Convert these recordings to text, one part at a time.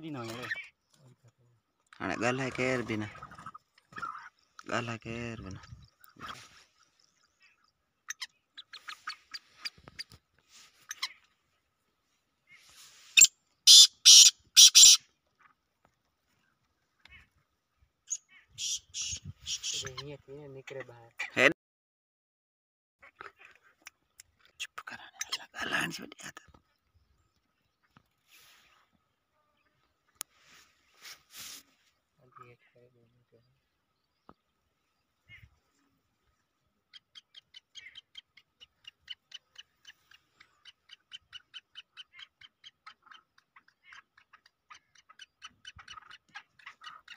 दिन हो गए हाँ गल है केर बिना गल है केर बिना निकले बाहर है चुप कराने वाला गलान से दिया था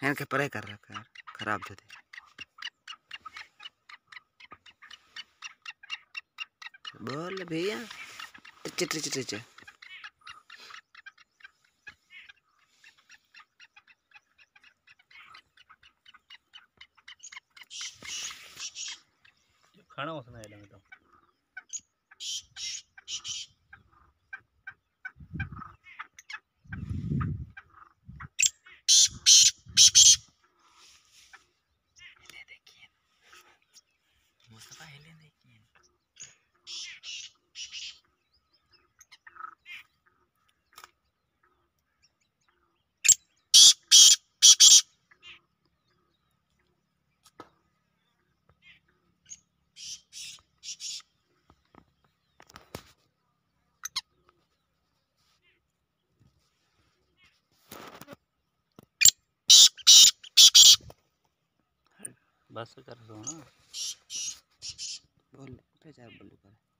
हैं के परे कर रखा खराब थे बोल भैया टिच टिच टिच खाना उसने आया तो मुस्तफा हिले देखिए बस कर दो ना बोल पे जा बोल कर